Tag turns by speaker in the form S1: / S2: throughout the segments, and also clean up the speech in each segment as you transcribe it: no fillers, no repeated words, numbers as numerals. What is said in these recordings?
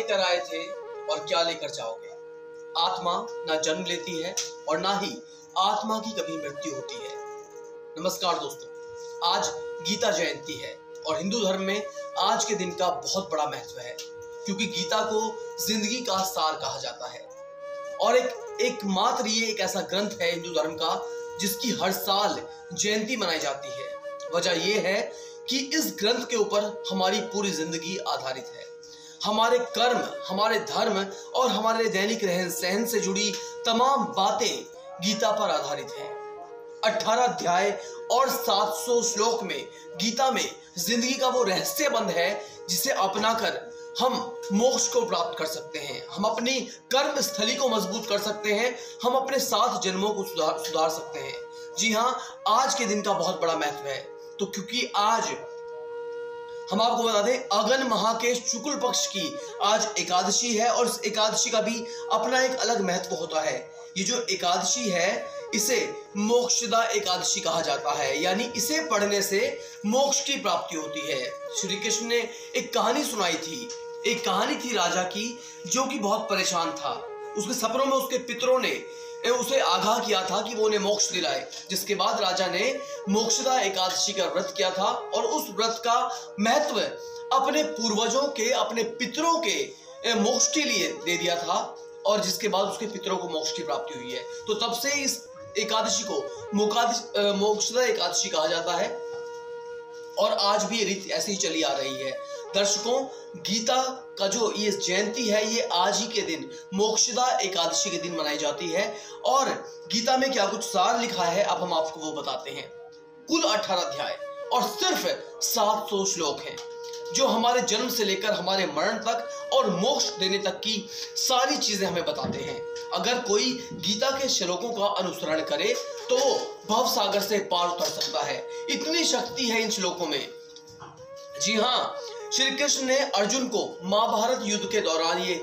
S1: लेकर आए थे और क्या लेकर जाओगे। आत्मा ना जन्म लेती है और ना ही आत्मा की कभी मृत्यु होती है। नमस्कार दोस्तों, आज गीता जयंती है और हिंदू धर्म में आज के दिन का बहुत बड़ा महत्व है, क्योंकि गीता को जिंदगी का सार कहा जाता है और एकमात्र ये एक ऐसा ग्रंथ है हिंदू धर्म का जिसकी हर साल जयंती मनाई जाती है। वजह यह है कि इस ग्रंथ के ऊपर हमारी पूरी जिंदगी आधारित है। हमारे कर्म, हमारे धर्म और हमारे दैनिक रहन सहन से जुड़ी तमाम बातें गीता पर आधारित हैं। 18 अध्याय और 700 श्लोक में गीता में जिंदगी का वो रहस्य बंद है जिसे अपनाकर हम मोक्ष को प्राप्त कर सकते हैं, हम अपनी कर्म स्थली को मजबूत कर सकते हैं, हम अपने 7 जन्मों को सुधार सकते हैं। जी हाँ, आज के दिन का बहुत बड़ा महत्व है। तो क्योंकि आज हम आपको बता दें, अगन माह के शुक्ल पक्ष की आज एकादशी है और इस एकादशी का भी अपना एक अलग महत्व होता है। ये जो एकादशी है इसे मोक्षदा एकादशी कहा जाता है, यानी इसे पढ़ने से मोक्ष की प्राप्ति होती है। श्री कृष्ण ने एक कहानी सुनाई थी। एक कहानी थी राजा की जो कि बहुत परेशान था। उसके सपनों में उसके पितरों ने उसे आगाह किया था कि वो उन्हें मोक्ष दिलाए, जिसके बाद राजा ने मोक्षदा एकादशी का व्रत किया था और उस व्रत का महत्व अपने पूर्वजों के, अपने पितरों के मोक्ष के लिए दे दिया था और जिसके बाद उसके पितरों को मोक्ष की प्राप्ति हुई है। तो तब से इस एकादशी को मोक्षदा एकादशी कहा जाता है और आज भी ये रीत ऐसी ही चली आ रही है। दर्शकों, गीता का जो ये जयंती है ये आज ही के दिन मोक्षदा एकादशी के दिन मनाई जाती है। और गीता में क्या कुछ सार लिखा है अब हम आपको वो बताते हैं। कुल 18 अध्याय और सिर्फ 700 श्लोक हैं जो हमारे जन्म से लेकर हमारे मरण तक और मोक्ष देने तक की सारी चीजें हमें बताते हैं। अगर कोई गीता के श्लोकों का अनुसरण करे तो भव सागर से पार उतर सकता है। इतनी शक्ति है इन श्लोकों में। जी हाँ, श्री कृष्ण ने अर्जुन को महाभारत युद्ध के दौरान ये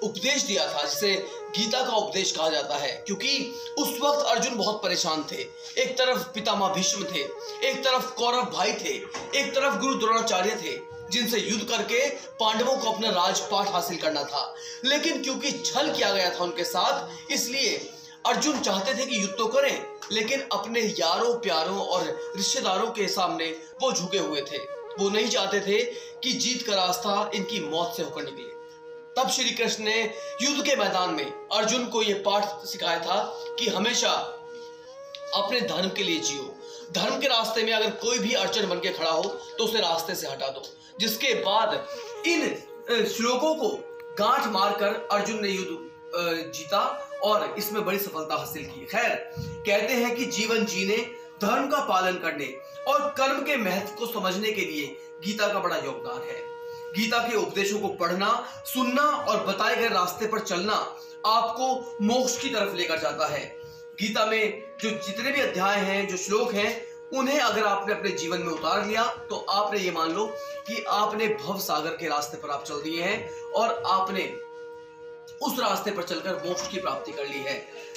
S1: उपदेश दिया था जिसे गीता का उपदेश कहा जाता है, क्योंकि उस वक्त अर्जुन बहुत परेशान थे। एक तरफ पितामह भीष्म थे, एक तरफ कौरव भाई थे, एक तरफ गुरु द्रोणाचार्य थे जिनसे युद्ध करके पांडवों को अपना राजपाट हासिल करना था। लेकिन क्योंकि छल किया गया था उनके साथ, इसलिए अर्जुन चाहते थे कि युद्ध तो करें, लेकिन अपने यारों प्यारों और रिश्तेदारों के सामने वो झुके हुए थे। वो नहीं चाहते थे कि जीत का रास्ता इनकी मौत से होकर निकले। तब श्री कृष्ण ने युद्ध के मैदान में अर्जुन को यह पाठ सिखाया था कि हमेशा अपने धर्म के लिए जियो। धर्म के रास्ते में अगर कोई भी अड़चन बन के खड़ा हो तो उसे रास्ते से हटा दो। जिसके बाद इन श्लोकों को गांठ मारकर अर्जुन ने युद्ध जीता और इसमें बड़ी सफलता हासिल की। खैर, कहते हैं कि जीवन जीने, धर्म का पालन करने और कर्म के महत्व को समझने के लिए गीता का बड़ा योगदान है। गीता के उपदेशों को पढ़ना, सुनना और बताए गए रास्ते पर चलना आपको मोक्ष की तरफ लेकर जाता है। गीता में जो जितने भी अध्याय हैं, जो श्लोक हैं, उन्हें अगर आपने अपने जीवन में उतार लिया तो आपने ये मान लो कि आपने भव सागर के रास्ते पर आप चल दिए हैं और आपने उस रास्ते पर चलकर मोक्ष की प्राप्ति कर ली है।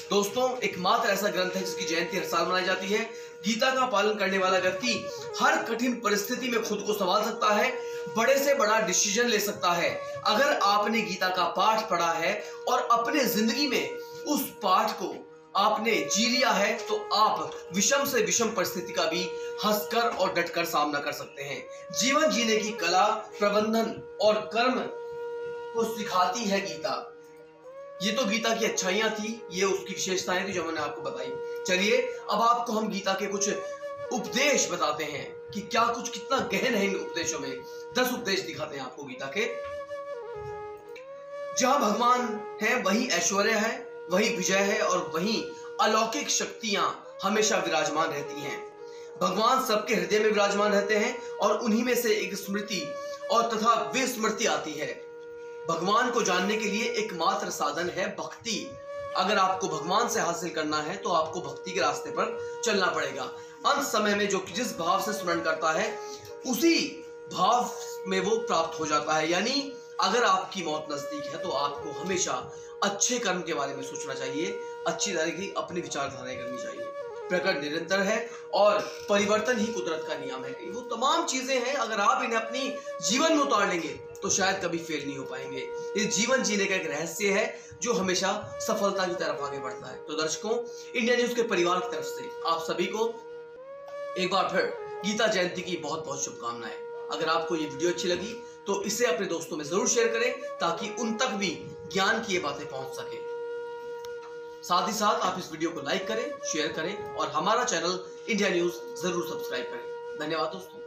S1: दोस्तों, एकमात्र ऐसा ग्रंथ है जिसकी जयंती हर साल मनाई जाती है। गीता का पालन करने वाला व्यक्ति हर कठिन परिस्थिति में खुद को संभाल सकता है, बड़े से बड़ा डिसीजन ले सकता है। अगर आपने गीता का पाठ पढ़ा है और अपने जिंदगी में उस पाठ को आपने जी लिया है तो आप विषम से विषम परिस्थिति का भी हंसकर और डटकर सामना कर सकते हैं। जीवन जीने की कला, प्रबंधन और कर्म को सिखाती है गीता। ये तो गीता की अच्छाइयां थी, ये उसकी विशेषताएं थी जो मैंने आपको बताई। चलिए अब आपको हम गीता के कुछ उपदेश बताते हैं कि क्या कुछ कितना गहन है इन उपदेशों में। 10 उपदेश दिखाते हैं आपको गीता के। जहां भगवान है वही ऐश्वर्य है, वही विजय है और वही अलौकिक शक्तियां हमेशा विराजमान रहती हैं। भगवान सबके हृदय में विराजमान रहते हैं और उन्हीं में से एक स्मृति और तथा विस्मृति आती है। भगवान को जानने के लिए एकमात्र साधन है भक्ति। अगर आपको भगवान से हासिल करना है तो आपको भक्ति के रास्ते पर चलना पड़ेगा। अंत समय में जो जिस भाव से स्मरण करता है उसी भाव में वो प्राप्त हो जाता है। यानी अगर आपकी मौत नजदीक है तो आपको हमेशा अच्छे कर्म के बारे में सोचना चाहिए, अच्छी तरह की अपनी विचारधाराएं करनी चाहिए। प्रकृति निरंतर है और परिवर्तन ही कुदरत का नियम है। वो तमाम चीजें हैं, अगर आप इन्हें अपनी जीवन में उतार लेंगे तो शायद कभी फेल नहीं हो पाएंगे। ये जीवन जीने का एक रहस्य है जो हमेशा सफलता की तरफ आगे बढ़ता है। तो दर्शकों, इंडिया न्यूज के परिवार की तरफ से आप सभी को एक बार फिर गीता जयंती की बहुत बहुत शुभकामनाएं। अगर आपको ये वीडियो अच्छी लगी तो इसे अपने दोस्तों में जरूर शेयर करें ताकि उन तक भी ज्ञान की ये बातें पहुंच सके। साथ ही साथ आप इस वीडियो को लाइक करें, शेयर करें और हमारा चैनल इंडिया न्यूज जरूर सब्सक्राइब करें। धन्यवाद दोस्तों।